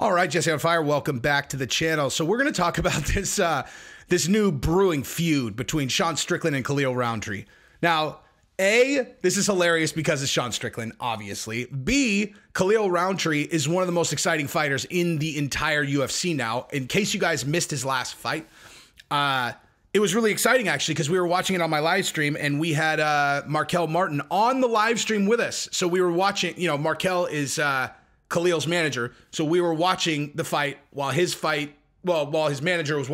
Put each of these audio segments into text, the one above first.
All right, Jesse on Fire, welcome back to the channel. So we're going to talk about this new brewing feud between Sean Strickland and Khalil Roundtree. Now, A, this is hilarious because it's Sean Strickland, obviously. B, Khalil Roundtree is one of the most exciting fighters in the entire UFC now. In case you guys missed his last fight, it was really exciting, actually, because we were watching it on my live stream, and we had Markel Martin on the live stream with us. So we were watching, you know, Markel is Khalil's manager. So we were watching the fight while his manager was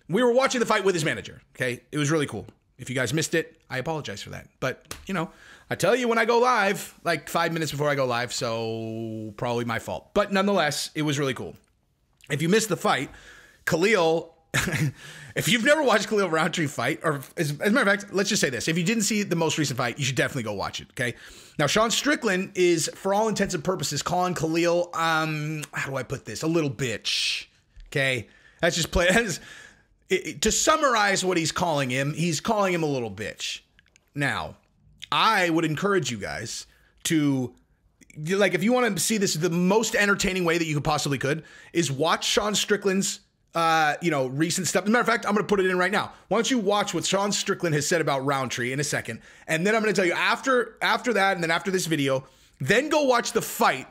we were watching the fight with his manager. Okay. It was really cool. If you guys missed it, I apologize for that. But, you know, I tell you when I go live, like 5 minutes before I go live. So probably my fault. But nonetheless, it was really cool. If you missed the fight, Khalil, if you've never watched Khalil Roundtree fight, or as a matter of fact, let's just say this. If you didn't see the most recent fight, you should definitely go watch it, okay? Now, Sean Strickland is, for all intents and purposes, calling Khalil, how do I put this? A little bitch, okay? That's just play. To summarize what he's calling him a little bitch. Now, I would encourage you guys to, like, if you want to see this the most entertaining way that you possibly could, is watch Sean Strickland's recent stuff. As a matter of fact, I'm going to put it in right now. Why don't you watch what Sean Strickland has said about Roundtree in a second, and then I'm going to tell you after that, and then after this video, then go watch the fight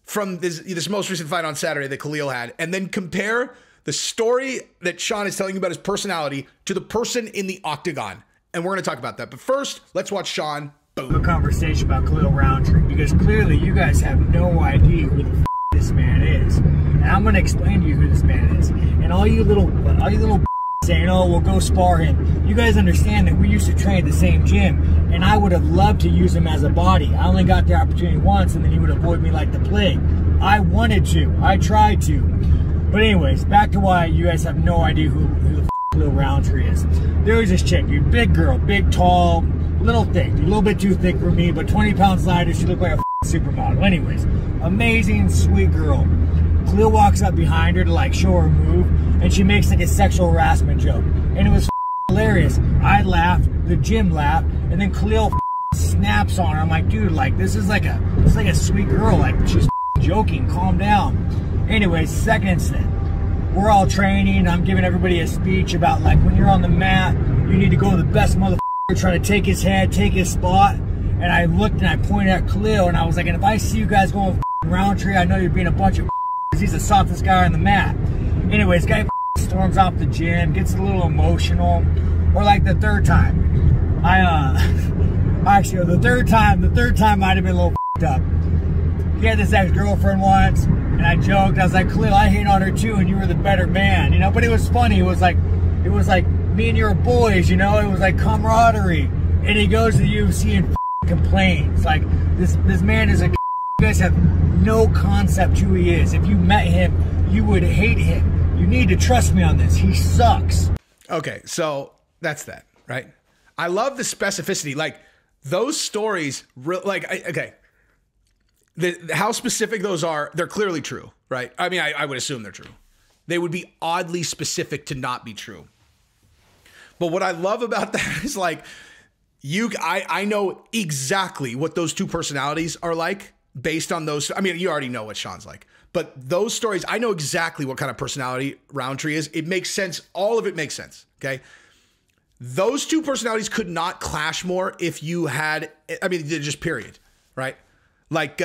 from this most recent fight on Saturday that Khalil had, and then compare the story that Sean is telling you about his personality to the person in the octagon, and we're going to talk about that. But first, let's watch Sean. Boom. A conversation about Khalil Roundtree, because clearly you guys have no idea who the this man is. And I'm going to explain to you who this man is. And all you little saying, oh, we'll go spar him. You guys understand that we used to train at the same gym, and I would have loved to use him as a body. I only got the opportunity once, and then he would avoid me like the plague. I wanted to. I tried to. But anyways, back to why you guys have no idea who the Khalil Roundtree is. There was this chick, dude, big girl, big, tall, little thick, dude, a little bit too thick for me, but 20 pounds lighter. She looked like a supermodel. Anyways, amazing, sweet girl. Khalil walks up behind her to like show her move, and she makes like a sexual harassment joke, and it was hilarious. I laughed, the gym laughed, and then Khalil snaps on her. I'm like, dude, like this is like a sweet girl, like she's joking, calm down. Anyways, second incident, we're all training. I'm giving everybody a speech about like when you're on the mat, you need to go to the best motherfucker, try to take his head, take his spot. And I looked and I pointed at Khalil, and I was like, and if I see you guys going Roundtree, I know you're being a bunch of he's the softest guy on the mat. Anyways, guy storms off the gym, gets a little emotional. Or like the third time, actually the third time might have been a little up. He had this ex-girlfriend once, and I joked, I was like, Khalil, I hate on her too, and you were the better man, you know. But it was funny. It was like me and you were boys, you know. It was like camaraderie. And he goes to the UFC and complains like this man is a. You guys have no concept who he is. If you met him, you would hate him. You need to trust me on this. He sucks. Okay, so that's that, right? I love the specificity. Like those stories, okay. How specific those are, they're clearly true, right? I mean, I would assume they're true. They would be oddly specific to not be true. But what I love about that is like, I know exactly what those two personalities are like based on those. I mean, you already know what Sean's like, but those stories, I know exactly what kind of personality Roundtree is. It makes sense. All of it makes sense. Okay. Those two personalities could not clash more if you had, I mean, just period. Right. Like,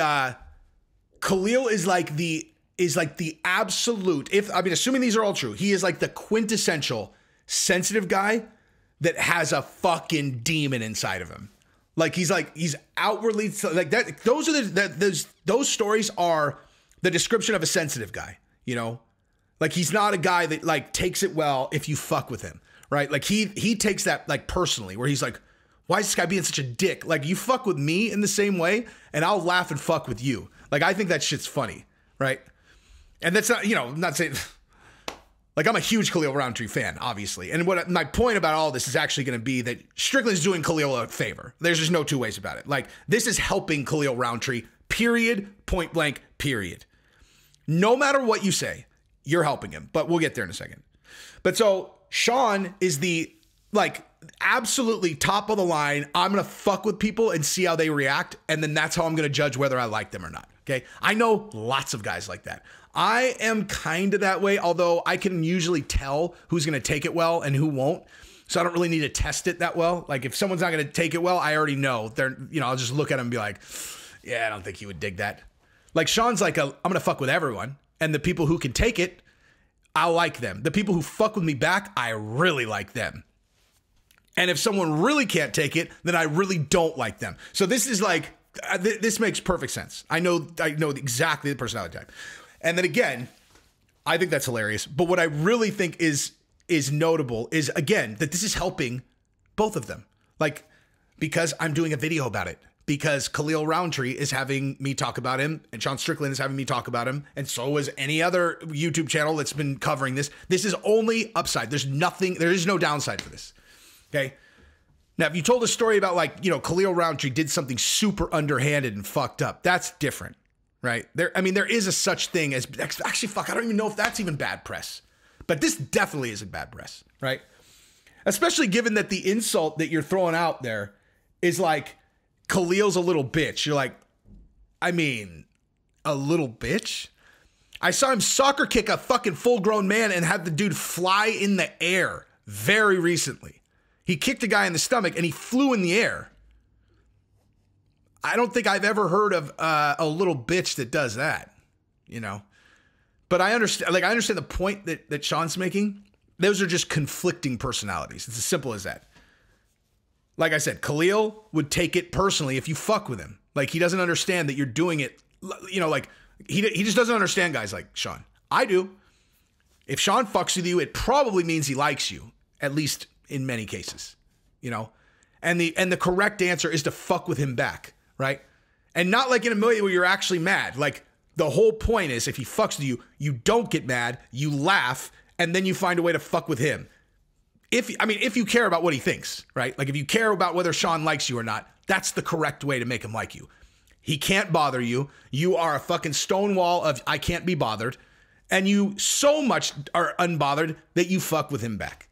Khalil is like the absolute, assuming these are all true, he is like the quintessential sensitive guy that has a fucking demon inside of him. Like he's outwardly like that. Those are those stories are the description of a sensitive guy, you know, like he's not a guy that like takes it well if you fuck with him, right? Like he takes that like personally, where he's like, why is this guy being such a dick? Like you fuck with me in the same way and I'll laugh and fuck with you. Like I think that shit's funny, right? And that's not, you know, not saying. Like, I'm a huge Khalil Roundtree fan, obviously. And what my point about all this is actually going to be that Strickland's doing Khalil a favor. There's just no two ways about it. Like, this is helping Khalil Roundtree, period, point blank, period. No matter what you say, you're helping him. But we'll get there in a second. But so, Sean is the, like, absolutely top of the line. I'm going to fuck with people and see how they react. And then that's how I'm going to judge whether I like them or not. Okay. I know lots of guys like that. I am kind of that way, although I can usually tell who's going to take it well and who won't. So I don't really need to test it that well. Like if someone's not going to take it well, I already know. I'll just look at them and be like, yeah, I don't think he would dig that. Like Sean's like, I'm going to fuck with everyone. And the people who can take it, I like them. The people who fuck with me back, I really like them. And if someone really can't take it, then I really don't like them. So this is like, this makes perfect sense. I know exactly the personality type. And then again, I think that's hilarious. But what I really think is notable is, again, that this is helping both of them. Like, because I'm doing a video about it. Because Khalil Roundtree is having me talk about him, and Sean Strickland is having me talk about him, and so is any other YouTube channel that's been covering this. This is only upside. There is no downside for this. Okay? Now, if you told a story about, like, Khalil Roundtree did something super underhanded and fucked up, that's different. Right? There is a such thing as, actually, fuck, I don't even know if that's even bad press. But this definitely isn't bad press, right? Especially given that the insult that you're throwing out there is like, Khalil's a little bitch. You're like, I mean, a little bitch? I saw him soccer kick a fucking full-grown man and have the dude fly in the air very recently. He kicked a guy in the stomach and he flew in the air. I don't think I've ever heard of a little bitch that does that, But I understand the point that Sean's making. Those are just conflicting personalities. It's as simple as that. Like I said, Khalil would take it personally if you fuck with him. Like, he doesn't understand that you're doing it. Like, he just doesn't understand guys like Sean. I do. If Sean fucks with you, it probably means he likes you, at least in many cases, And the correct answer is to fuck with him back. Right? And not like in a million where you're actually mad. Like, the whole point is, if he fucks with you, you don't get mad, you laugh, and then you find a way to fuck with him. If you care about what he thinks, right? Like, if you care about whether Sean likes you or not, that's the correct way to make him like you. He can't bother you. You are a fucking stone wall of, I can't be bothered. And you so much are unbothered that you fuck with him back.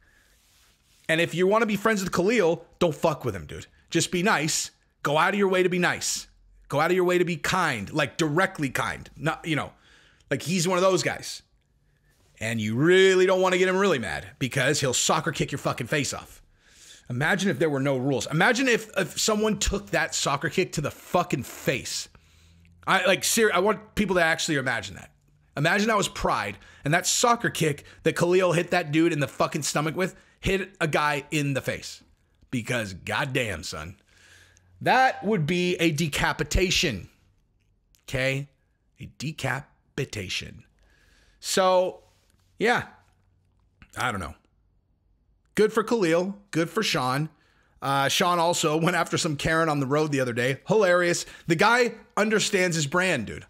And if you want to be friends with Khalil, don't fuck with him, dude. Just be nice. Go out of your way to be nice. Go out of your way to be kind, like directly kind. Not, like he's one of those guys. And you really don't want to get him really mad because he'll soccer kick your fucking face off. Imagine if there were no rules. Imagine if someone took that soccer kick to the fucking face. I want people to actually imagine that. Imagine that was Pride, and that soccer kick that Khalil hit that dude in the fucking stomach with hit a guy in the face. Because goddamn, son. That would be a decapitation. Okay? A decapitation. So, yeah. I don't know. Good for Khalil. Good for Sean. Sean also went after some Karen on the road the other day. Hilarious. The guy understands his brand, dude.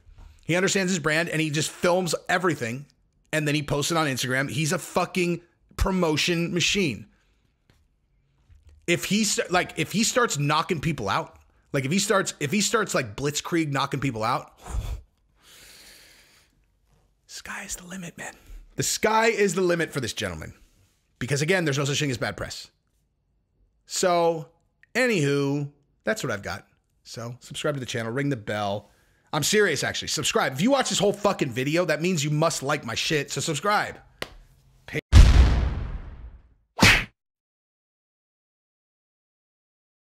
He understands his brand, and he just films everything, and then he posts it on Instagram. He's a fucking promotion machine. If he starts knocking people out, like if he starts like blitzkrieg knocking people out, sky is the limit, man. The sky is the limit for this gentleman. Because again, there's no such thing as bad press. So, anywho, that's what I've got. So, subscribe to the channel, ring the bell. I'm serious, actually. Subscribe. If you watch this whole fucking video, that means you must like my shit, so subscribe.